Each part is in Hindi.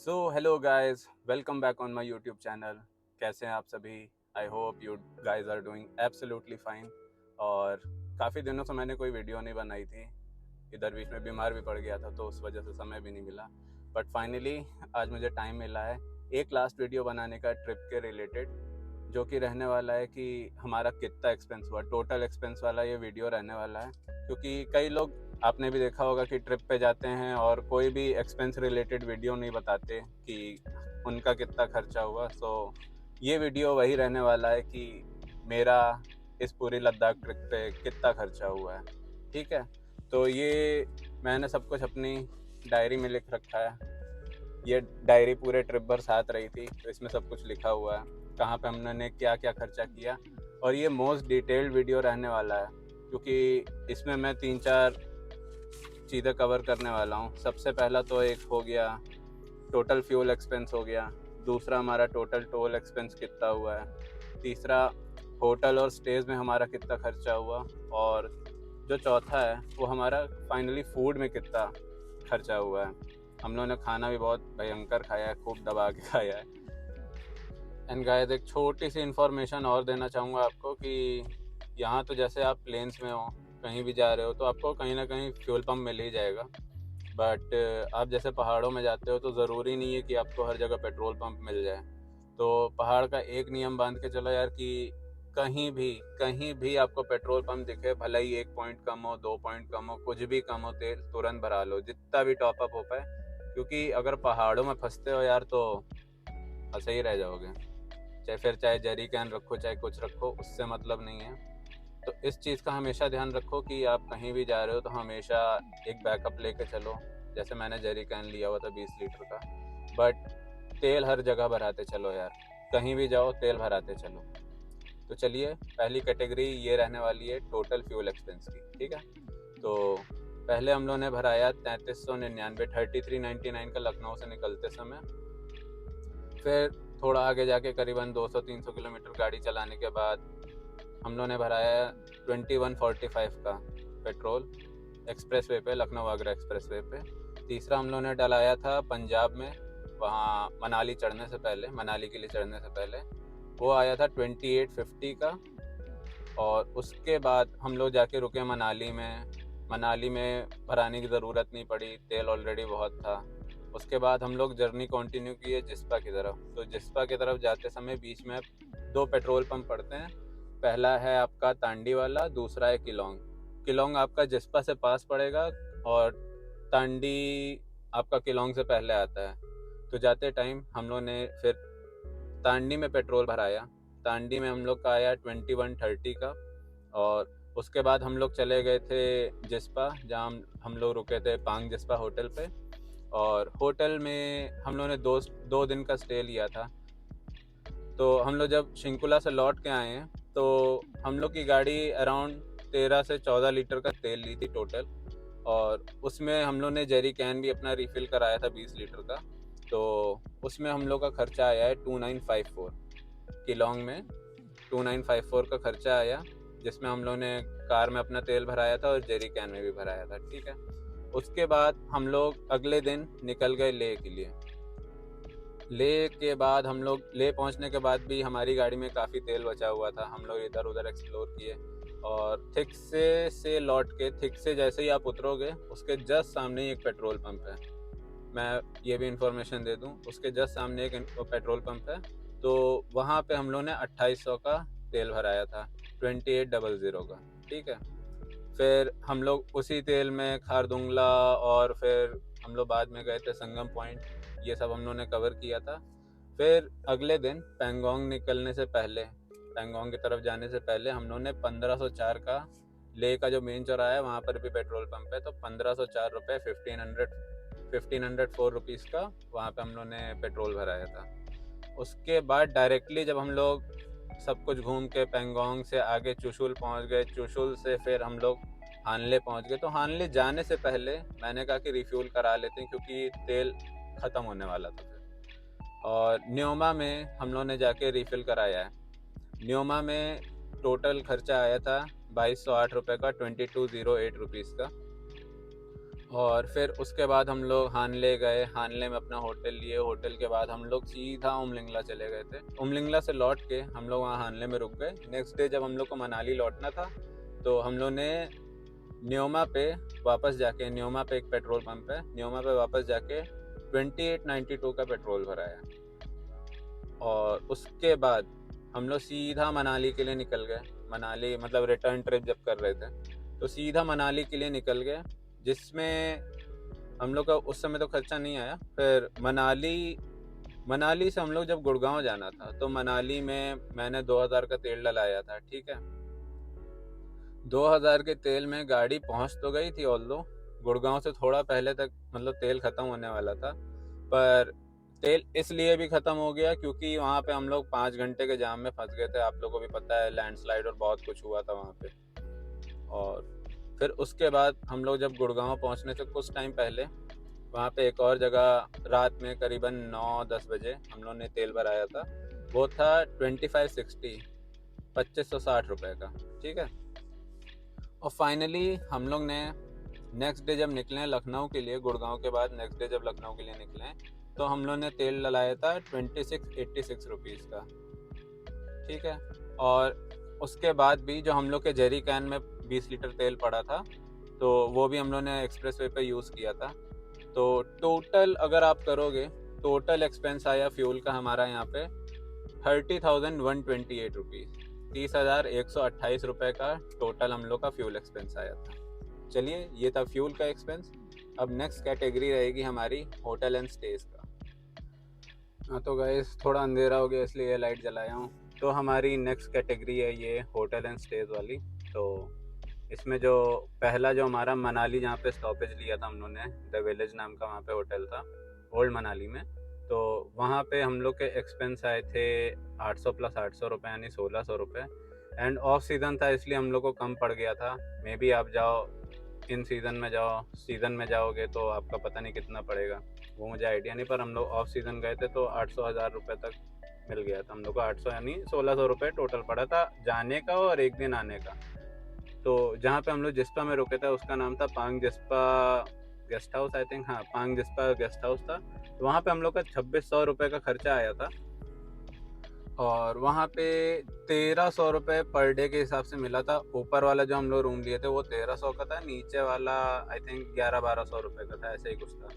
So hello guys, welcome back on my YouTube channel. कैसे हैं आप सभी? I hope you guys are doing absolutely fine. और काफ़ी दिनों से मैंने कोई वीडियो नहीं बनाई थी। इधर बीच में बीमार भी पड़ गया था तो उस वजह से समय भी नहीं मिला। बट फाइनली आज मुझे टाइम मिला है एक लास्ट वीडियो बनाने का ट्रिप के रिलेटेड, जो कि रहने वाला है कि हमारा कितना एक्सपेंस हुआ। टोटल एक्सपेंस वाला ये वीडियो रहने वाला है, क्योंकि कई लोग, आपने भी देखा होगा कि ट्रिप पे जाते हैं और कोई भी एक्सपेंस रिलेटेड वीडियो नहीं बताते कि उनका कितना खर्चा हुआ। सो ये वीडियो वही रहने वाला है कि मेरा इस पूरी लद्दाख ट्रिप पे कितना खर्चा हुआ है। ठीक है, तो ये मैंने सब कुछ अपनी डायरी में लिख रखा है। ये डायरी पूरे ट्रिप भर साथ रही थी, तो इसमें सब कुछ लिखा हुआ है, कहाँ पे हमने क्या क्या खर्चा किया। और ये मोस्ट डिटेल्ड वीडियो रहने वाला है, क्योंकि इसमें मैं 3-4 चीज़ें कवर करने वाला हूँ। सबसे पहला तो एक हो गया टोटल फ्यूल एक्सपेंस हो गया। दूसरा हमारा टोटल टोल एक्सपेंस कितना हुआ है। तीसरा होटल और स्टेज में हमारा कितना खर्चा हुआ। और जो चौथा है वो हमारा फाइनली फूड में कितना खर्चा हुआ है। हम लोगों ने खाना भी बहुत भयंकर खाया है, खूब दबा के खाया है। एंड गाइस, एक छोटी सी इन्फॉर्मेशन और देना चाहूँगा आपको कि यहाँ तो जैसे आप प्लेन्स में हो, कहीं भी जा रहे हो तो आपको कहीं ना कहीं फ्यूल पंप मिल ही जाएगा। बट आप जैसे पहाड़ों में जाते हो तो ज़रूरी नहीं है कि आपको हर जगह पेट्रोल पंप मिल जाए। तो पहाड़ का एक नियम बांध के चलो यार कि कहीं भी आपको पेट्रोल पंप दिखे, भले ही 1 पॉइंट कम हो, 2 पॉइंट कम हो, कुछ भी कम हो, तेल तुरंत भरा लो, जितना भी टॉपअप हो पाए। क्योंकि अगर पहाड़ों में फंसते हो यार तो फंसे ही रह जाओगे। चाहे जरी कैन रखो, चाहे कुछ रखो, उससे मतलब नहीं है। तो इस चीज़ का हमेशा ध्यान रखो कि आप कहीं भी जा रहे हो तो हमेशा एक बैकअप लेके चलो। जैसे मैंने जरी कैन लिया हुआ था 20 लीटर का। बट तेल हर जगह भराते चलो यार, कहीं भी जाओ तेल भराते चलो। तो चलिए, पहली कैटेगरी ये रहने वाली है टोटल फ्यूल एक्सपेंस की। ठीक है, तो पहले हम लोगों ने भराया 3399, 3399 का लखनऊ से निकलते समय। फिर थोड़ा आगे जाके करीबन 200-300 किलोमीटर गाड़ी चलाने के बाद हम लोगों ने भराया 2145 का पेट्रोल एक्सप्रेस वे पे, लखनऊ आगरा एक्सप्रेस वे पे। तीसरा हम लोगों ने डलाया था पंजाब में, वहाँ मनाली चढ़ने से पहले, मनाली के लिए चढ़ने से पहले, वो आया था 2850 का। और उसके बाद हम लोग जाके रुके मनाली में। मनाली में भराने की ज़रूरत नहीं पड़ी, तेल ऑलरेडी बहुत था। उसके बाद हम लोग जर्नी कंटिन्यू किए जिस्पा की तरफ। तो जिस्पा की तरफ जाते समय बीच में 2 पेट्रोल पंप पड़ते हैं। पहला है आपका तांडी वाला, दूसरा है किलोंग। किलोंग आपका जिस्पा से पास पड़ेगा और तांडी आपका किलोंग से पहले आता है। तो जाते टाइम हम लोग ने फिर तांडी में पेट्रोल भराया। तांडी में हम लोग का आया 2130 का। और उसके बाद हम लोग चले गए थे जिस्पा, जहाँ हम लोग रुके थे पांग जिस्पा होटल पे। और होटल में हम लोग ने दो दिन का स्टे लिया था। तो हम लोग जब शिंकुला से लौट के आए हैं तो हम लोग की गाड़ी अराउंड 13 से 14 लीटर का तेल ली थी टोटल। और उसमें हम लोग ने जेरी कैन भी अपना रिफ़िल कराया था 20 लीटर का। तो उसमें हम लोग का खर्चा आया है 2954। किलोंग में 2954 का खर्चा आया, जिसमें हम लोग ने कार में अपना तेल भराया था और जेरी कैन में भी भराया था। ठीक है, उसके बाद हम लोग अगले दिन निकल गए लेह के लिए। लेह के बाद हम लोग लेह पहुंचने के बाद भी हमारी गाड़ी में काफ़ी तेल बचा हुआ था। हम लोग इधर उधर एक्सप्लोर किए। और थिक्से से लौट के, थिक्से जैसे ही आप उतरोगे उसके जस्ट सामने ही एक पेट्रोल पंप है। मैं ये भी इंफॉर्मेशन दे दूं, उसके जस्ट सामने एक पेट्रोल पंप है। तो वहाँ पे हम लोग ने 2800 का तेल भराया था, 2800 का। ठीक है, फिर हम लोग उसी तेल में खारदुंगला और फिर हम लोग बाद में गए थे संगम पॉइंट, ये सब हम लोगों ने कवर किया था। फिर अगले दिन पेंगोंग निकलने से पहले, पेंगोंग की तरफ जाने से पहले हम लोगों ने 1504 का, लेह का जो मेन चौराहा है वहाँ पर भी पेट्रोल पंप है, तो 1504 रुपये, 1504 रुपीज़ का वहाँ पे हम लोगों ने पेट्रोल भराया था। उसके बाद डायरेक्टली जब हम लोग सब कुछ घूम के पेंगोंग से आगे चुशुल पहुंच गए, चुशुल से फिर हम लोग हानले पहुंच गए। तो हानले जाने से पहले मैंने कहा कि रिफ्यूल करा लेते हैं, क्योंकि तेल ख़त्म होने वाला था फिर। और न्योमा में हम लोगों ने जाके रिफ़िल कराया है। न्योमा में टोटल खर्चा आया था 2208 रुपये का, 2208 रुपीज़ का। और फिर उसके बाद हम लोग हानले गए, हानले में अपना होटल लिए, होटल के बाद हम लोग सीधा उमलिंगला चले गए थे। उमलिंगला से लौट के हम लोग वहाँ हानले में रुक गए। नेक्स्ट डे जब हम लोग को मनाली लौटना था तो हम लोग ने न्योमा पे वापस जाके, न्योमा पे एक पेट्रोल पंप है, न्योमा पे वापस जाके 2892 का पेट्रोल भराया। और उसके बाद हम लोग सीधा मनाली के लिए निकल गए। मनाली मतलब रिटर्न ट्रिप जब कर रहे थे तो सीधा मनाली के लिए निकल गए, जिसमें हम लोग का उस समय तो खर्चा नहीं आया। फिर मनाली से हम लोग जब गुड़गांव जाना था तो मनाली में मैंने 2000 का तेल डलाया था, ठीक है। 2000 के तेल में गाड़ी पहुंच तो गई थी, ऑल्दो गुड़गांव से थोड़ा पहले तक मतलब तेल ख़त्म होने वाला था, पर तेल इसलिए भी ख़त्म हो गया क्योंकि वहाँ पे हम लोग 5 घंटे के जाम में फंस गए थे। आप लोगों को भी पता है, लैंडस्लाइड और बहुत कुछ हुआ था वहाँ पे। और फिर उसके बाद हम लोग जब गुड़गांव पहुँचने से कुछ टाइम पहले वहाँ पे एक और जगह रात में करीबन 9-10 बजे हम लोग ने तेल भराया था। वो था 2560, 2560 रुपये का, ठीक है। और फाइनली हम लोग ने नेक्स्ट डे जब निकले लखनऊ के लिए, गुड़गांव के बाद नेक्स्ट डे जब लखनऊ के लिए निकले तो हम लोग ने तेल डलाया था 2686 रुपीज़ का, ठीक है। और उसके बाद भी जो हम लोग के जेरी कैन में 20 लीटर तेल पड़ा था तो वो भी हम लोग ने एक्सप्रेस वे पर यूज़ किया था। तो टोटल अगर आप करोगे, टोटल एक्सपेंस आया फ्यूल का हमारा यहाँ पे 30,128 रुपीज़, 30,128 रुपये का टोटल हम लोग का फ्यूल एक्सपेंस आया था। चलिए, ये था फ्यूल का एक्सपेंस। अब नेक्स्ट कैटेगरी रहेगी हमारी होटल एंड स्टेज का। हाँ तो गाइस, थोड़ा अंधेरा हो गया इसलिए ये लाइट जलाया हूँ। तो हमारी नेक्स्ट कैटेगरी है ये होटल एंड स्टेज वाली। तो इसमें जो पहला जो हमारा मनाली जहाँ पे स्टॉपेज लिया था हम लोगों ने, द विलेज नाम का वहाँ पे होटल था ओल्ड मनाली में। तो वहाँ पे हम लोग के एक्सपेंस आए थे 800 प्लस 800 रुपये, यानी 1600 रुपये। एंड ऑफ सीज़न था इसलिए हम लोग को कम पड़ गया था। मे बी आप जाओ इन सीज़न में जाओ, सीज़न में जाओगे तो आपका पता नहीं कितना पड़ेगा, वो मुझे आइडिया नहीं। पर हम लोग ऑफ सीज़न गए थे तो 800-1000 रुपये तक मिल गया था हम लोग को। 800 यानी 1600 रुपये टोटल पड़ा था जाने का और एक दिन आने का। तो जहाँ पे हम लोग जिस्पा में रुके थे उसका नाम था पांग Jispa guest house, I think. हाँ, पांग जिस्पा गेस्ट हाउस था। तो वहाँ पे हम लोग का 2600 रुपये का खर्चा आया था। और वहाँ पे 1300 रुपये पर डे के हिसाब से मिला था। ऊपर वाला जो हम लोग रूम लिए थे वो 1300 का था, नीचे वाला आई थिंक 1100-1200 रुपये का था, ऐसे ही कुछ था।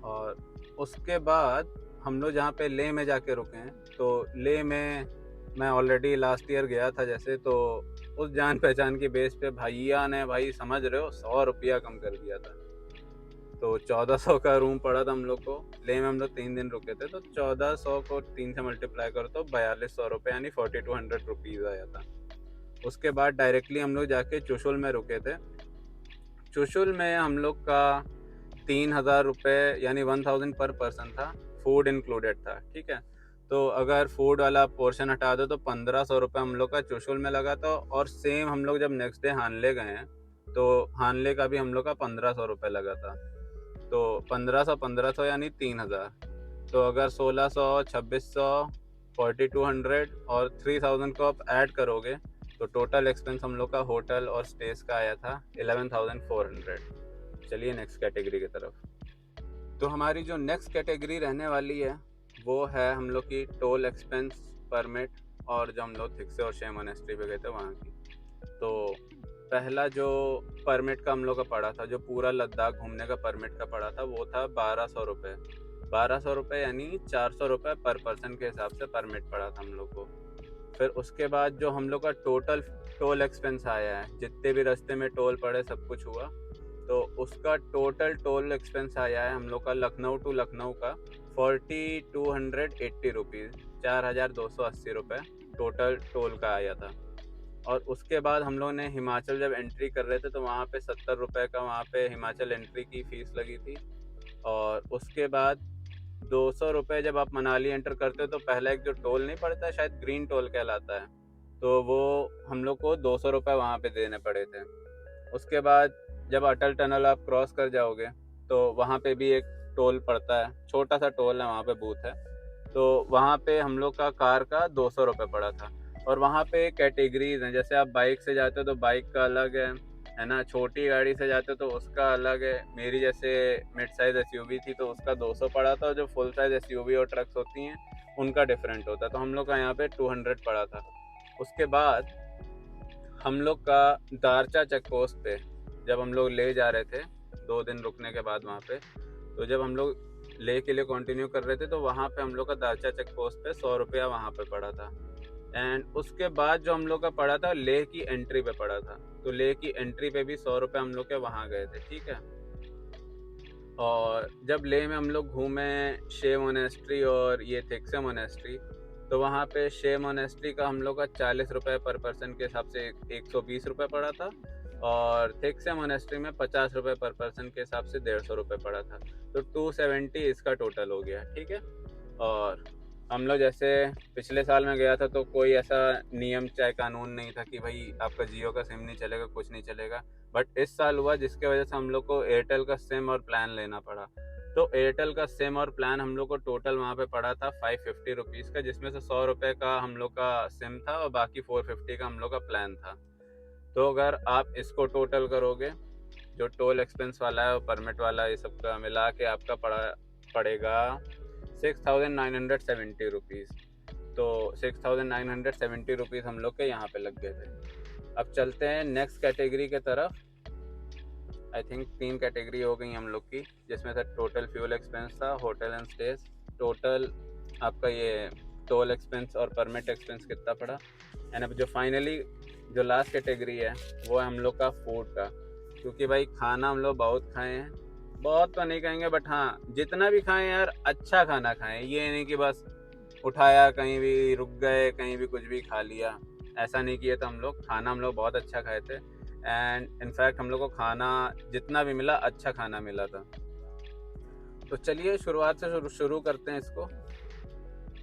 और उसके बाद हम लोग जहाँ पे लेह में जाके रुके हैं, तो लेह में मैं ऑलरेडी लास्ट ईयर गया था जैसे, तो उस जान पहचान की बेस पे भैया ने, भाई समझ रहे हो, 100 रुपया कम कर दिया था। तो 1400 का रूम पड़ा था हम लोग को। लेह में हम लोग 3 दिन रुके थे, तो 1400 को 3 से मल्टीप्लाई करो तो 4200 रुपये यानी 4200 रुपीज़ आया था। उसके बाद डायरेक्टली हम लोग जाके चुशुल में रुके थे। चुशुल में हम लोग का 3000 रुपये यानी 1000 पर पर्सन था, फूड इंक्लूडेड था, ठीक है। तो अगर फूड वाला पोर्शन हटा दो तो 1500 रुपये हम लोग का चुशुल में लगा था। और सेम हम लोग जब नेक्स्ट डे हानले गए हैं तो हानले का भी हम लोग का 1500 रुपये लगा था। तो 1500 यानी 3000। तो अगर 1600, 2600, 4200 और 3000 को आप ऐड करोगे तो टोटल एक्सपेंस हम लोग का होटल और स्टेज का आया था 11,400। चलिए नेक्स्ट कैटेगरी की तरफ। तो हमारी जो नेक्स्ट कैटेगरी रहने वाली है वो है हम लोग की टोल एक्सपेंस परमिट, और जो हम लोग थिक्से और शे मोनेस्ट्री पे गए थे वहाँ की। तो पहला जो परमिट का हम लोग का पड़ा था, जो पूरा लद्दाख घूमने का परमिट का पड़ा था, वो था 1200 रुपये। 1200 रुपये यानी 400 रुपये पर पर्सन के हिसाब से परमिट पड़ा था हम लोग को। फिर उसके बाद जो हम लोग का टोटल टोल एक्सपेंस आया है, जितने भी रास्ते में टोल पड़े सब कुछ हुआ, तो उसका टोटल टोल एक्सपेंस आया है हम लोग का लखनऊ टू लखनऊ का 4280 रुपीज़, 4280 रुपये टोटल टोल का आया था। और उसके बाद हम लोग ने हिमाचल जब एंट्री कर रहे थे तो वहाँ पे 70 रुपये का वहाँ पे हिमाचल एंट्री की फ़ीस लगी थी। और उसके बाद 200 रुपये जब आप मनाली एंटर करते हो तो पहला एक जो टोल नहीं पड़ता है, शायद ग्रीन टोल कहलाता है, तो वो हम लोग को 200 रुपये वहाँ पे देने पड़े थे। उसके बाद जब अटल टनल आप क्रॉस कर जाओगे तो वहाँ पे भी एक टोल पड़ता है, छोटा सा टोल है, वहाँ पे बूथ है। तो वहाँ पे हम लोग का कार का 200 रुपये पड़ा था। और वहाँ पे कैटेगरीज हैं, जैसे आप बाइक से जाते हो तो बाइक का अलग है, है ना। छोटी गाड़ी से जाते तो उसका अलग है। मेरी जैसे मिड साइज़ एसयूवी थी तो उसका 200 पड़ा था, और जो फुल साइज़ एसयूवी और ट्रक्स होती हैं उनका डिफरेंट होता है। तो हम लोग का यहाँ पे 200 पड़ा था। उसके बाद हम लोग का दारचा चेक पोस्ट पे जब हम लोग ले जा रहे थे 2 दिन रुकने के बाद वहाँ पे, तो जब हम लोग ले के लिए कंटिन्यू कर रहे थे तो वहाँ पे हम लोग का दारचा चेक पोस्ट पे 100 रुपया वहाँ पे पड़ा था। एंड उसके बाद जो हम लोग का पड़ा था लेह की एंट्री पे पड़ा था, तो लेह की एंट्री पे भी 100 रुपये हम लोग के वहाँ गए थे, ठीक है। और जब लेह में हम लोग घूमे शे मोनेस्ट्री और ये थिक्से मोनेस्ट्री, तो वहाँ पे शे मोनेस्ट्री का हम लोग का 40 रुपये पर पर्सन के हिसाब से 120 रुपये पड़ा था, और थिक्से मोनेस्ट्री में 50 रुपये पर पर्सन के हिसाब से 150 रुपये पड़ा था। तो 270 इसका टोटल हो गया, ठीक है। और हम लोग जैसे पिछले साल में गया था तो कोई ऐसा नियम चाहे कानून नहीं था कि भाई आपका जियो का सिम नहीं चलेगा, कुछ नहीं चलेगा। बट इस साल हुआ जिसके वजह से हम लोग को एयरटेल का सिम और प्लान लेना पड़ा। तो एयरटेल का सिम और प्लान हम लोग को टोटल वहाँ पे पड़ा था 550 रुपीज़ का, जिसमें से 100 रुपये का हम लोग का सिम था और बाकी 450 का हम लोग का प्लान था। तो अगर आप इसको टोटल करोगे, जो टोल एक्सपेंस वाला है और परमिट वाला, ये सब का मिला के आपका पड़ेगा 6,970 रुपीज़। तो 6,970 रुपीज़ हम लोग के यहाँ पे लग गए थे। अब चलते हैं नेक्स्ट कैटेगरी के तरफ। आई थिंक 3 कैटेगरी हो गई हम लोग की, जिसमें से टोटल फ्यूल एक्सपेंस था, होटल एंड स्टेज, टोटल आपका ये टोल एक्सपेंस और परमिट एक्सपेंस कितना पड़ा। एंड अब जो फाइनली जो लास्ट कैटेगरी है वो है हम लोग का फूड का, क्योंकि भाई खाना हम लोग बहुत खाए हैं। बहुत तो नहीं कहेंगे बट हाँ, जितना भी खाएं यार अच्छा खाना खाएं। ये नहीं कि बस उठाया कहीं भी रुक गए, कहीं भी कुछ भी खा लिया, ऐसा नहीं किया था हम लोग। खाना हम लोग बहुत अच्छा खाए थे, एंड इनफैक्ट हम लोग को खाना जितना भी मिला अच्छा खाना मिला था। तो चलिए शुरुआत से शुरू करते हैं इसको।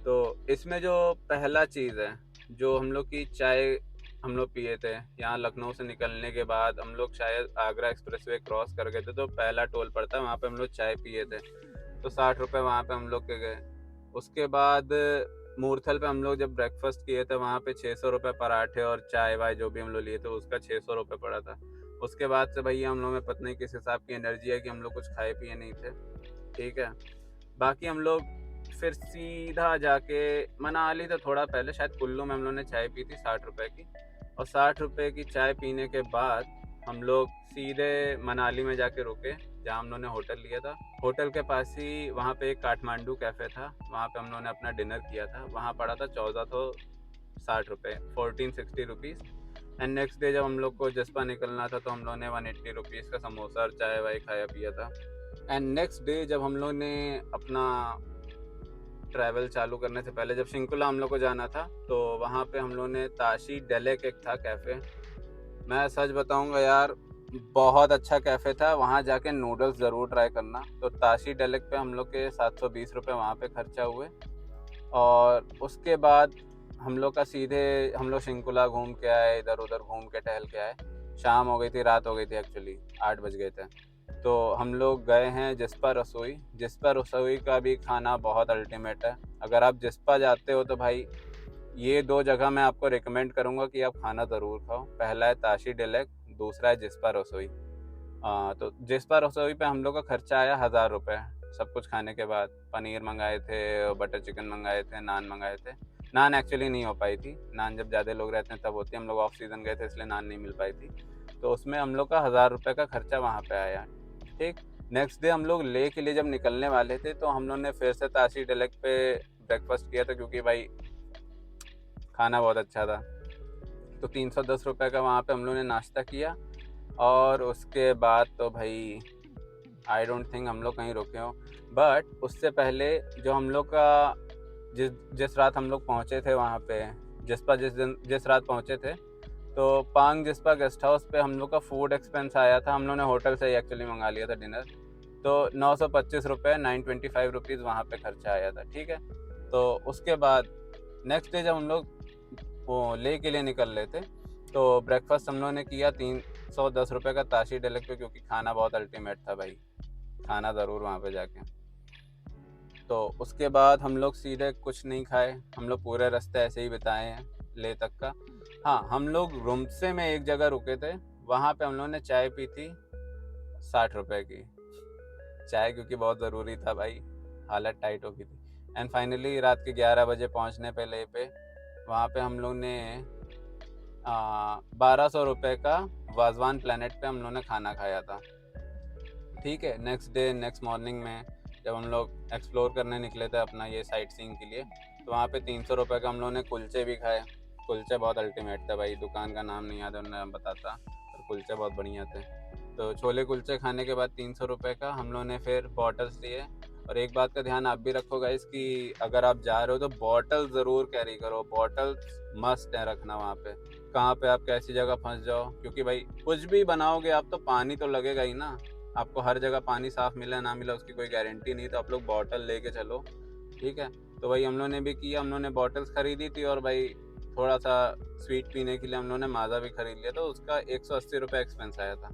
तो इसमें जो पहला चीज़ है, जो हम लोग की चाय हम लोग पिए थे यहाँ लखनऊ से निकलने के बाद, हम लोग शायद आगरा एक्सप्रेसवे क्रॉस कर गए थे तो पहला टोल पड़ता है, वहाँ पे हम लोग चाय पिए थे तो 60 रुपये वहाँ पे हम लोग के गए। उसके बाद मूर्थल पे हम लोग जब ब्रेकफास्ट किए थे वहाँ पे 600 रुपये पराठे और चाय वाय जो भी हम लोग लिए थे उसका 600 रुपये पड़ा था। उसके बाद से भैया हम लोग में पता नहीं किस हिसाब की एनर्जी है कि हम लोग कुछ खाए पिए नहीं थे, ठीक है। बाकी हम लोग फिर सीधा जाके मनाली, तो थोड़ा पहले शायद कुल्लू में हम लोग ने चाय पी थी 60 रुपये की, और 60 रुपये की चाय पीने के बाद हम लोग सीधे मनाली में जाके रुके जहाँ हम लोगों ने होटल लिया था। होटल के पास ही वहाँ पे एक काठमांडू कैफ़े था, वहाँ पे हम लोगों ने अपना डिनर किया था। वहाँ पड़ा था 1460 रुपये, 1460 रुपीज़। एंड नेक्स्ट डे जब हम लोग को जसपा निकलना था तो हम लोगों ने 180 रुपीज़ का समोसा और चाय वाय खाया पिया था। एंड नेक्स्ट डे जब हम लोग ने अपना ट्रैवल चालू करने से पहले जब शिंकुला हम लोग को जाना था तो वहाँ पे हम लोग ने ताशी डेलेक एक था कैफ़े, मैं सच बताऊंगा यार बहुत अच्छा कैफ़े था, वहाँ जाके नूडल्स ज़रूर ट्राई करना। तो ताशी डेलेक पे हम लोग के 720 रुपये वहाँ पे खर्चा हुए, और उसके बाद हम लोग का सीधे हम लोग शिंकुला घूम के आए, इधर उधर घूम के टहल के आए। शाम हो गई थी, रात हो गई थी, एक्चुअली 8 बज गए थे। तो हम लोग गए हैं जिस्पा रसोई। जिस्पा रसोई का भी खाना बहुत अल्टीमेट है। अगर आप जिस्पा जाते हो तो भाई ये 2 जगह मैं आपको रिकमेंड करूँगा कि आप खाना ज़रूर खाओ। पहला है ताशी डेलेक, दूसरा है जिस्पा रसोई। तो जिस्पा रसोई पे हम लोग का खर्चा आया 1000 रुपये सब कुछ खाने के बाद। पनीर मंगाए थे, बटर चिकन मंगाए थे, नान मंगाए थे। नान एक्चुअली नहीं हो पाई थी, नान जब ज़्यादा लोग रहते हैं तब होती है, हम लोग ऑफ सीज़न गए थे इसलिए नान नहीं मिल पाई थी। तो उसमें हम लोग का 1000 रुपये का खर्चा वहाँ पे आया, ठीक। नेक्स्ट डे हम लोग ले के लिए जब निकलने वाले थे तो हम लोग ने फिर से ताशी डेलेक पे ब्रेकफास्ट किया था, क्योंकि भाई खाना बहुत अच्छा था। तो 310 रुपये का वहाँ पे हम लोग ने नाश्ता किया, और उसके बाद तो भाई आई डोंट थिंक हम लोग कहीं रुके हों। बट उससे पहले जो हम लोग का जिस रात हम लोग पहुँचे थे वहाँ पे जिस्पा, जिस रात पहुँचे थे तो पांग जिस्पा गेस्ट हाउस पे हम लोग का फूड एक्सपेंस आया था, हम लोग ने होटल से ही एक्चुअली मंगा लिया था डिनर। तो 925 रुपये, 925 रुपीज़ वहाँ पे खर्चा आया था, ठीक है। तो उसके बाद नेक्स्ट डे जब हम लोग वो ले के लिए निकल रहे थे तो ब्रेकफास्ट हम लोगों ने किया 310 रुपये का ताशी डेलेक पे, क्योंकि खाना बहुत अल्टीमेट था भाई, खाना ज़रूर वहाँ पे जाके। तो उसके बाद हम लोग सीधे कुछ नहीं खाए, हम लोग पूरे रास्ते ऐसे ही बिताए हैं ले तक का। हाँ, हम लोग रुमसे में एक जगह रुके थे, वहाँ पे हम लोगों ने चाय पी थी 60 रुपए की चाय, क्योंकि बहुत ज़रूरी था भाई, हालत टाइट हो गई थी। एंड फाइनली रात के 11 बजे पहुँचने पे ले पे वहाँ पे हम लोग ने 1200 रुपये का वाजवान प्लेनेट पे हम लोगों ने खाना खाया था। ठीक है, नेक्स्ट मॉर्निंग में जब हम लोग एक्सप्लोर करने निकले थे अपना ये साइट सीइंग के लिए, तो वहाँ पे 300 रुपये का हम लोगों ने कुलचे भी खाए। कुलचे बहुत अल्टीमेट थे भाई, दुकान का नाम नहीं याद है, उन्होंने बताता, पर कुलचे बहुत बढ़िया थे। तो छोले कुलचे खाने के बाद 300 रुपये का हम लोगों ने फिर बॉटल्स लिए। और एक बात का ध्यान आप भी रखो गाइस कि अगर आप जा रहे हो तो बॉटल ज़रूर कैरी करो, बॉटल्स मस्ट है रखना वहाँ पे। कहाँ पे आप कैसी जगह फंस जाओ, क्योंकि भाई कुछ भी बनाओगे आप तो पानी तो लगेगा ही ना। आपको हर जगह पानी साफ मिला ना मिला उसकी कोई गारंटी नहीं, तो आप लोग बॉटल लेके चलो। ठीक है, तो भाई हम लोगों ने भी किया, हम लोगों ने बॉटल्स खरीदी थी, और भाई थोड़ा सा स्वीट पीने के लिए हम लोगों ने माज़ा भी खरीद लिया, तो उसका 180 रुपये एक्सपेंस आया था।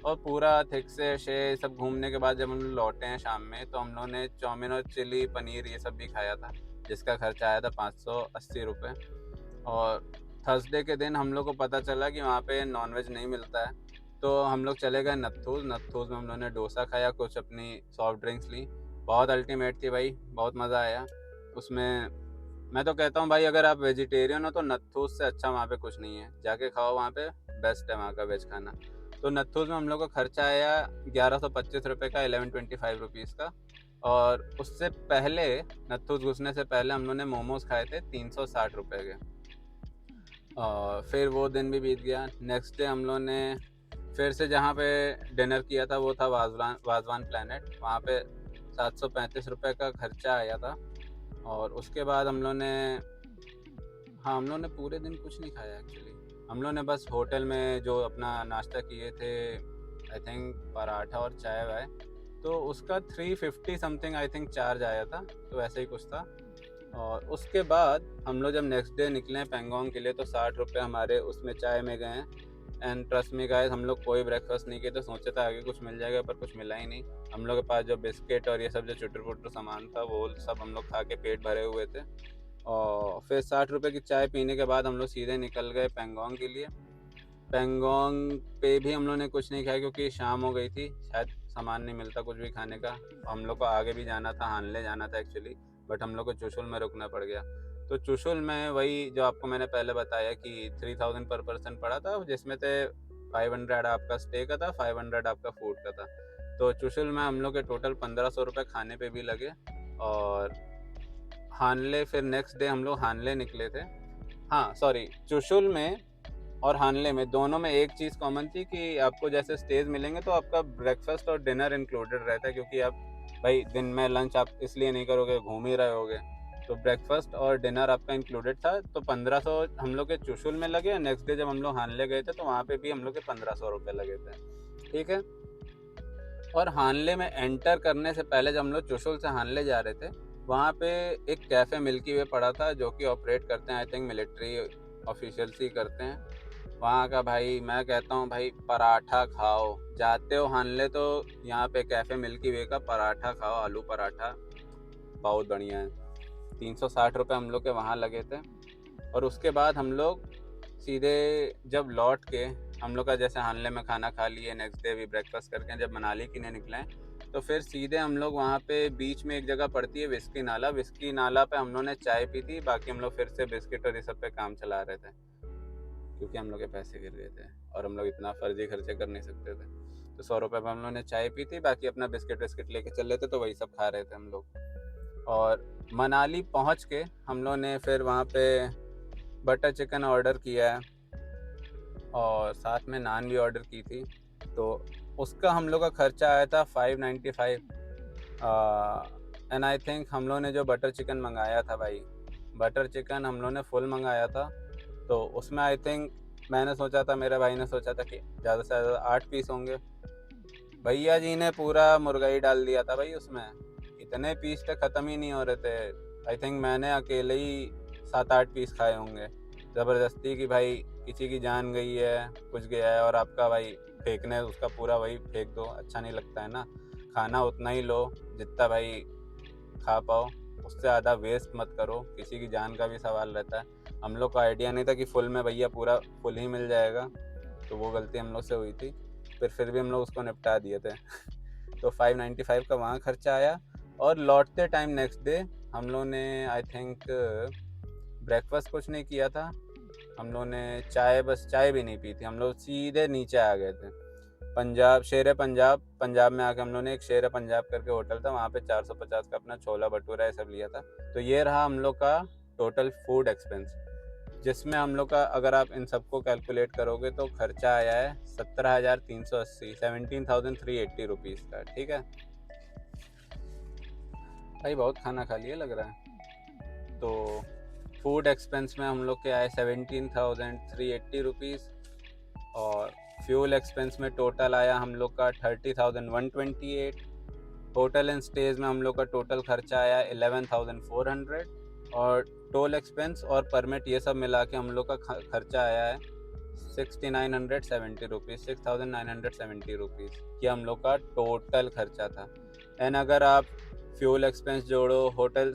और पूरा थिक से शे सब घूमने के बाद जब हम लोग लौटे हैं शाम में, तो हम लोगों ने चाउमीन और चिली पनीर ये सब भी खाया था, जिसका खर्चा आया था 580 रुपये। और थर्सडे के दिन हम लोग को पता चला कि वहाँ पे नॉनवेज नहीं मिलता है, तो हम लोग चले गए नत्थूज़ में हम लोगों ने डोसा खाया, कुछ अपनी सॉफ्ट ड्रिंक्स ली। बहुत अल्टीमेट थी भाई, बहुत मज़ा आया उसमें। मैं तो कहता हूँ भाई, अगर आप वेजिटेरियन हो तो नत्थूज़ से अच्छा वहाँ पे कुछ नहीं है, जाके खाओ, वहाँ पे बेस्ट है वहाँ का वेज खाना। तो नत्थूज़ में हम लोग का खर्चा आया 1125 रुपये का, 1125 रुपीज़ का। और उससे पहले, नत्थूज़ घुसने से पहले हम लोग ने मोमोज़ खाए थे 360 रुपये के। फिर वो दिन भी बीत गया। नेक्स्ट डे हम लोग ने फिर से जहाँ पे डिनर किया था वो था वाजवान प्लेनेट। वहाँ पे 735 रुपये का खर्चा आया था। और उसके बाद हम लोग ने, हाँ, हम लोग ने पूरे दिन कुछ नहीं खाया एक्चुअली। हम लोग ने बस होटल में जो अपना नाश्ता किए थे, आई थिंक पराठा और चाय वाय, तो उसका 350 समथिंग आई थिंक चार्ज आया था, तो ऐसे ही कुछ था। और उसके बाद हम लोग जब नेक्स्ट डे निकले पेंगोंग के लिए, तो 60 रुपये हमारे उसमें चाय में गए। एंड ट्रस्ट मी गाइस, हम लोग कोई ब्रेकफास्ट नहीं किए, तो सोचे था आगे कुछ मिल जाएगा, पर कुछ मिला ही नहीं। हम लोग के पास जो बिस्किट और ये सब जो चुटर पुटर सामान था, वो सब हम लोग खा के पेट भरे हुए थे। और फिर 60 रुपये की चाय पीने के बाद हम लोग सीधे निकल गए पेंगोंग के लिए। पेंगोंग पे भी हम लोग ने कुछ नहीं खाया, क्योंकि शाम हो गई थी, शायद सामान नहीं मिलता कुछ भी खाने का। हम लोग को आगे भी जाना था, हानले जाना था एक्चुअली, बट हम लोग को चुशुल में रुकना पड़ गया। तो चुशुल में वही जो आपको मैंने पहले बताया कि 3000 पर पर्सन पड़ा था, जिसमें से 500 आपका स्टे का था, 500 आपका फूड का था। तो चुशुल में हम लोग के टोटल 1500 रुपये खाने पे भी लगे। और हानले फिर नेक्स्ट डे हम लोग हानले निकले थे। हाँ सॉरी, चुशुल में और हानले में दोनों में एक चीज़ कॉमन थी कि आपको जैसे स्टेज मिलेंगे तो आपका ब्रेकफास्ट और डिनर इंक्लूडेड रहता है, क्योंकि आप भाई दिन में लंच आप इसलिए नहीं करोगे, घूम ही रहे होगे, तो ब्रेकफास्ट और डिनर आपका इंक्लूडेड था। तो 1500 हम लोग के चुशुल में लगे। नेक्स्ट डे जब हम लोग हानले गए थे तो वहाँ पे भी हम लोग के 1500 रुपये लगे थे। ठीक है, और हानले में एंटर करने से पहले जब हम लोग चुशुल से हानले जा रहे थे, वहाँ पे एक कैफ़े मिल्की वे पड़ा था, जो कि ऑपरेट करते हैं आई थिंक मिलिट्री ऑफिशियल्स ही करते हैं। वहाँ का भाई मैं कहता हूँ भाई, पराठा खाओ, जाते हो हानले तो यहाँ पे कैफ़े मिल्की वे का पराठा खाओ, आलू पराठा बहुत बढ़िया है। 360 रुपये हम लोग के वहाँ लगे थे। और उसके बाद हम लोग सीधे जब लौट के, हम लोग का जैसे हानले में खाना खा लिए, नेक्स्ट डे भी ब्रेकफास्ट करके जब मनाली के लिए निकले, तो फिर सीधे हम लोग वहाँ पे बीच में एक जगह पड़ती है विस्की नाला पे हम लोग ने चाय पी थी। बाकी हम लोग फिर से बिस्किट और ये सब पे काम चला रहे थे, क्योंकि हम लोग के पैसे गिर गए थे और हम लोग इतना फर्जी खर्चे कर नहीं सकते थे। तो 100 रुपये में हम लोग ने चाय पी थी, बाकी अपना बिस्किट विस्किट लेके चल रहे थे, तो वही सब खा रहे थे हम लोग। और मनाली पहुँच के हम लोग ने फिर वहाँ पे बटर चिकन ऑर्डर किया है, और साथ में नान भी ऑर्डर की थी। तो उसका हम लोग का खर्चा आया था 595। एंड आई थिंक हम लोग ने जो बटर चिकन मंगाया था भाई, बटर चिकन हम लोग ने फुल मंगाया था, तो उसमें आई थिंक मैंने सोचा था, मेरे भाई ने सोचा था कि ज़्यादा से ज़्यादा 8 पीस होंगे। भैया जी ने पूरा मुर्गाई डाल दिया था भाई उसमें, इतने पीस तो ख़त्म ही नहीं हो रहे थे। आई थिंक मैंने अकेले ही 7-8 पीस खाए होंगे, ज़बरदस्ती कि भाई किसी की जान गई है, कुछ गया है, और आपका भाई फेंकने उसका पूरा वही फेंक दो, अच्छा नहीं लगता है ना। खाना उतना ही लो जितना भाई खा पाओ, उससे ज़्यादा वेस्ट मत करो, किसी की जान का भी सवाल रहता है। हम लोग को आइडिया नहीं था कि फुल में भैया पूरा फुल ही मिल जाएगा। तो वो गलती हम लोग से हुई थी, फिर भी हम लोग उसको निपटा दिए थे। तो 595 का वहाँ खर्चा आया। और लौटते टाइम नेक्स्ट डे हम लोग ने आई थिंक ब्रेकफास्ट कुछ नहीं किया था, हम लोग ने चाय भी नहीं पी थी, हम लोग सीधे नीचे आ गए थे। पंजाब में आके हम लोग ने एक शेर पंजाब करके होटल था, वहाँ पे 450 का अपना छोला भटूरा ये सब लिया था। तो ये रहा हम लोग का टोटल फूड एक्सपेंस, जिसमें हम लोग का अगर आप इन सबको कैलकुलेट करोगे तो खर्चा आया है 17,380 17,380 रुपीज़ का। ठीक है भाई, बहुत खाना खा लिया लग रहा है। तो फूड एक्सपेंस में हम लोग के आए 17,380 रुपीज़, और फ्यूल एक्सपेंस में टोटल आया हम लोग का 30,128। होटल एंड स्टेज में हम लोग का टोटल खर्चा आया 11,400, और टोल एक्सपेंस और परमिट ये सब मिला के हम लोग का खर्चा आया है 6,970 रुपीज़ 6,970 रुपीज़। ये हम लोग का टोटल खर्चा था। एंड अगर आप फ्यूल एक्सपेंस जोड़ो, होटल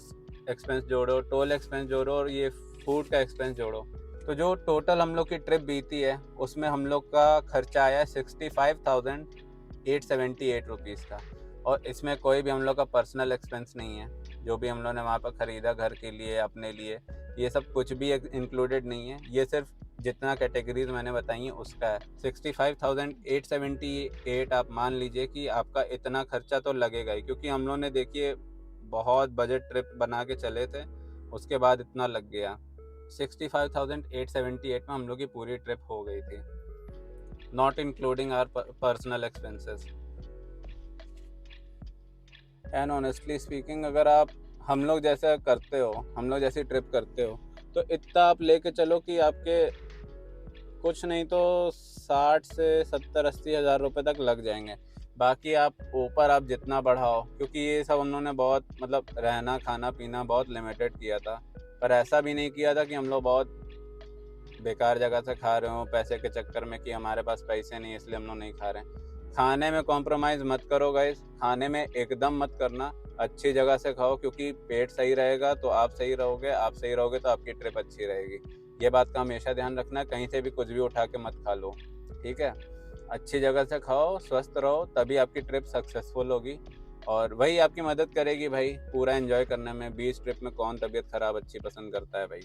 एक्सपेंस जोड़ो, टोल एक्सपेंस जोड़ो और ये फूड का एक्सपेंस जोड़ो, तो जो टोटल हम लोग की ट्रिप बीती है उसमें हम लोग का खर्चा आया 65,878 रुपीज़ का। और इसमें कोई भी हम लोग का पर्सनल एक्सपेंस नहीं है, जो भी हम लोग ने वहाँ पर ख़रीदा घर के लिए, अपने लिए, ये सब कुछ भी इंक्लूडेड नहीं है। ये सिर्फ जितना कैटेगरीज मैंने बताई हैं उसका है। 65,878 आप मान लीजिए कि आपका इतना खर्चा तो लगेगा ही, क्योंकि हम लोग ने देखिए बहुत बजट ट्रिप बना के चले थे, उसके बाद इतना लग गया। 65,878 में हम लोग की पूरी ट्रिप हो गई थी, not including our personal expenses. And honestly speaking, अगर आप हम लोग जैसे करते हो, हम लोग जैसी ट्रिप करते हो, तो इतना आप लेके चलो कि आपके कुछ नहीं तो 60 से 70-80 हज़ार रुपये तक लग जाएंगे। बाकी आप ऊपर आप जितना बढ़ाओ, क्योंकि ये सब हम लोगों ने बहुत मतलब रहना खाना पीना बहुत लिमिटेड किया था, पर ऐसा भी नहीं किया था कि हम लोग बहुत बेकार जगह से खा रहे हो पैसे के चक्कर में, कि हमारे पास पैसे नहीं इसलिए हम लोग नहीं खा रहे हैं। खाने में कॉम्प्रोमाइज़ मत करो गाइस, खाने में एकदम मत करना, अच्छी जगह से खाओ, क्योंकि पेट सही रहेगा तो आप सही रहोगे, आप सही रहोगे तो आपकी ट्रिप अच्छी रहेगी। ये बात का हमेशा ध्यान रखना, कहीं से भी कुछ भी उठा के मत खा लो, ठीक है। अच्छी जगह से खाओ, स्वस्थ रहो, तभी आपकी ट्रिप सक्सेसफुल होगी, और वही आपकी मदद करेगी भाई पूरा एंजॉय करने में। बीच ट्रिप में कौन तबीयत ख़राब अच्छी पसंद करता है भाई,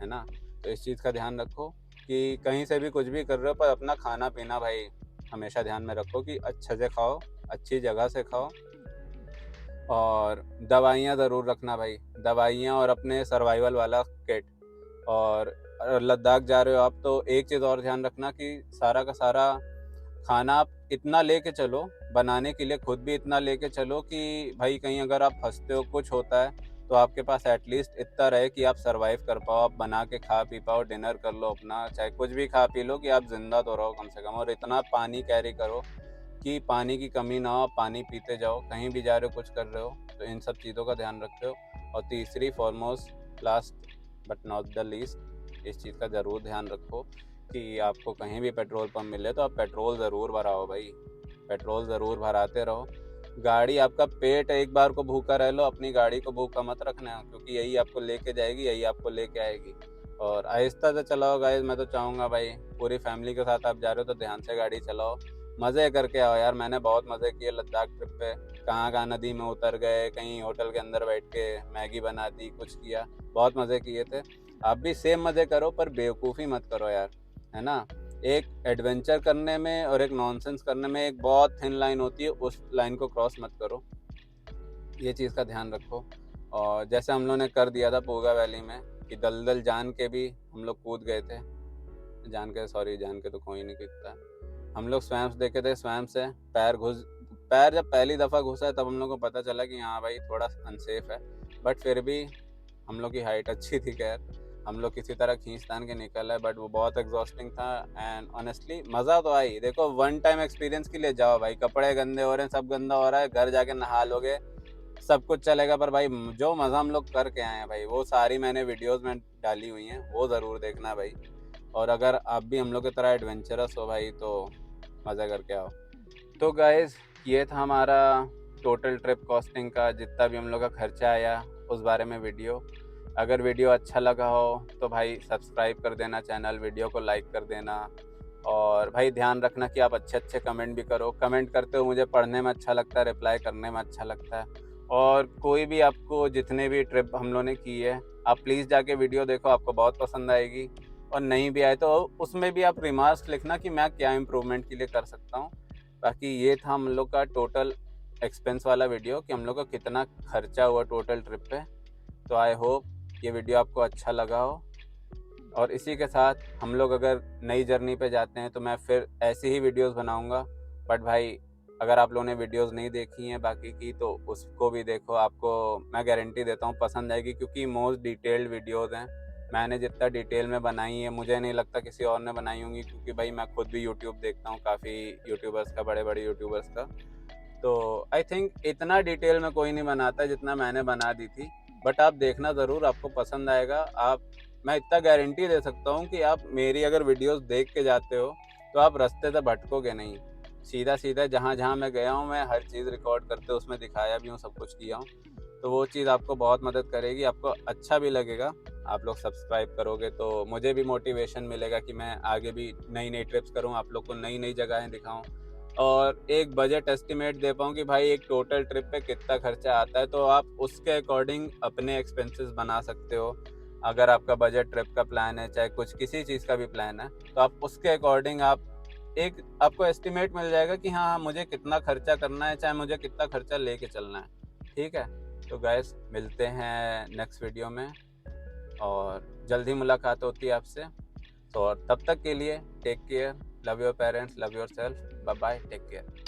है ना। तो इस चीज़ का ध्यान रखो कि कहीं से भी कुछ भी कर रहे हो, पर अपना खाना पीना भाई हमेशा ध्यान में रखो कि अच्छे से खाओ, अच्छी जगह से खाओ, और दवाइयाँ ज़रूर रखना भाई, दवाइयाँ और अपने सर्वाइवल वाला किट। और लद्दाख जा रहे हो आप तो एक चीज़ और ध्यान रखना कि सारा का सारा खाना आप इतना लेके चलो, बनाने के लिए खुद भी इतना लेके चलो कि भाई कहीं अगर आप फंसते हो, कुछ होता है, तो आपके पास एटलीस्ट इतना रहे कि आप सरवाइव कर पाओ, आप बना के खा पी पाओ, डिनर कर लो अपना, चाहे कुछ भी खा पी लो, कि आप ज़िंदा तो रहो कम से कम। और इतना पानी कैरी करो कि पानी की कमी ना हो, पानी पीते जाओ, कहीं भी जा रहे हो कुछ कर रहे हो तो इन सब चीज़ों का ध्यान रखते हो। और तीसरी foremost last but not the least, इस चीज़ का ज़रूर ध्यान रखो कि आपको कहीं भी पेट्रोल पंप मिले तो आप पेट्रोल ज़रूर भराओ भाई, पेट्रोल ज़रूर भराते रहो। गाड़ी आपका पेट एक बार को भूखा रह लो, अपनी गाड़ी को भूखा मत रखना, क्योंकि यही आपको लेके जाएगी, यही आपको लेके आएगी। और आहिस्ता से चलाओ गाइस, मैं तो चाहूँगा भाई पूरी फैमिली के साथ आप जा रहे हो तो ध्यान से गाड़ी चलाओ, मज़े करके आओ यार। मैंने बहुत मज़े किए लद्दाख ट्रिप पे, कहाँ कहाँ नदी में उतर गए, कहीं होटल के अंदर बैठ के मैगी बना दी, कुछ किया, बहुत मज़े किए थे। आप भी सेम मज़े करो, पर बेवकूफ़ी मत करो यार, है ना। एक एडवेंचर करने में और एक नॉनसेंस करने में एक बहुत थिन लाइन होती है, उस लाइन को क्रॉस मत करो, ये चीज़ का ध्यान रखो। और जैसे हम लोग ने कर दिया था पूगा वैली में, कि दलदल जान के भी हम लोग कूद गए थे, जान के तो कोई नहीं कूदता। हम लोग स्वैम्प्स देखे थे, स्वैम्प से पैर जब पहली दफ़ा घुसा तब हम लोग को पता चला कि हाँ भाई थोड़ा अनसेफ है, बट फिर भी हम लोग की हाइट अच्छी थी, खैर हम लोग किसी तरह खींच तान के निकल आए। बट वो बहुत एग्जॉस्टिंग था, एंड ऑनेस्टली मज़ा तो आई। देखो वन टाइम एक्सपीरियंस के लिए जाओ भाई, कपड़े गंदे हो रहे हैं, सब गंदा हो रहा है, घर जाके नहा लोगे, सब कुछ चलेगा, पर भाई जो मज़ा हम लोग करके आए हैं भाई, वो सारी मैंने वीडियोस में डाली हुई हैं, वो ज़रूर देखना भाई। और अगर आप भी हम लोग की तरह एडवेंचरस हो भाई तो मज़ा करके आओ। तो गाइज़ ये था हमारा टोटल ट्रिप कॉस्टिंग का, जितना भी हम लोग का खर्चा आया उस बारे में वीडियो। अगर वीडियो अच्छा लगा हो तो भाई सब्सक्राइब कर देना चैनल, वीडियो को लाइक कर देना, और भाई ध्यान रखना कि आप अच्छे अच्छे कमेंट भी करो। कमेंट करते हो मुझे पढ़ने में अच्छा लगता है, रिप्लाई करने में अच्छा लगता है। और कोई भी आपको जितने भी ट्रिप हम लोगों ने की है, आप प्लीज़ जाके वीडियो देखो, आपको बहुत पसंद आएगी। और नहीं भी आए तो उसमें भी आप रिमार्क्स लिखना कि मैं क्या इम्प्रूवमेंट के लिए कर सकता हूँ। बाकी ये था हम लोग का टोटल एक्सपेंस वाला वीडियो कि हम लोग का कितना खर्चा हुआ टोटल ट्रिप पे। तो आई होप ये वीडियो आपको अच्छा लगा हो। और इसी के साथ हम लोग अगर नई जर्नी पे जाते हैं तो मैं फिर ऐसी ही वीडियोस बनाऊंगा। बट भाई अगर आप लोगों ने वीडियोस नहीं देखी हैं बाकी की तो उसको भी देखो, आपको मैं गारंटी देता हूँ पसंद आएगी, क्योंकि मोस्ट डिटेल्ड वीडियोस हैं। मैंने जितना डिटेल में बनाई है मुझे नहीं लगता किसी और ने बनाई होंगी, क्योंकि भाई मैं खुद भी यूट्यूब देखता हूँ काफ़ी यूट्यूबर्स का, बड़े बड़े यूट्यूबर्स का। तो आई थिंक इतना डिटेल में कोई नहीं बनाता जितना मैंने बना दी थी। बट आप देखना ज़रूर, आपको पसंद आएगा। आप मैं इतना गारंटी दे सकता हूँ कि आप मेरी अगर वीडियोस देख के जाते हो तो आप रास्ते से भटकोगे नहीं। सीधा सीधा जहाँ जहाँ मैं गया हूँ मैं हर चीज़ रिकॉर्ड करते उसमें दिखाया भी हूँ, सब कुछ किया हूँ। तो वो चीज़ आपको बहुत मदद करेगी, आपको अच्छा भी लगेगा। आप लोग सब्सक्राइब करोगे तो मुझे भी मोटिवेशन मिलेगा कि मैं आगे भी नई नई ट्रिप्स करूँ, आप लोग को नई नई जगहें दिखाऊँ और एक बजट एस्टिमेट दे पाऊँ कि भाई एक टोटल ट्रिप पे कितना खर्चा आता है। तो आप उसके अकॉर्डिंग अपने एक्सपेंसेस बना सकते हो। अगर आपका बजट ट्रिप का प्लान है, चाहे कुछ किसी चीज़ का भी प्लान है, तो आप उसके अकॉर्डिंग आपको एस्टिमेट मिल जाएगा कि हाँ मुझे कितना खर्चा करना है, चाहे मुझे कितना खर्चा लेके चलना है। ठीक है, तो गाइस मिलते हैं नेक्स्ट वीडियो में और जल्दी मुलाकात होती है आपसे। तो तब तक के लिए take care, love your parents, love yourself, bye bye, take care.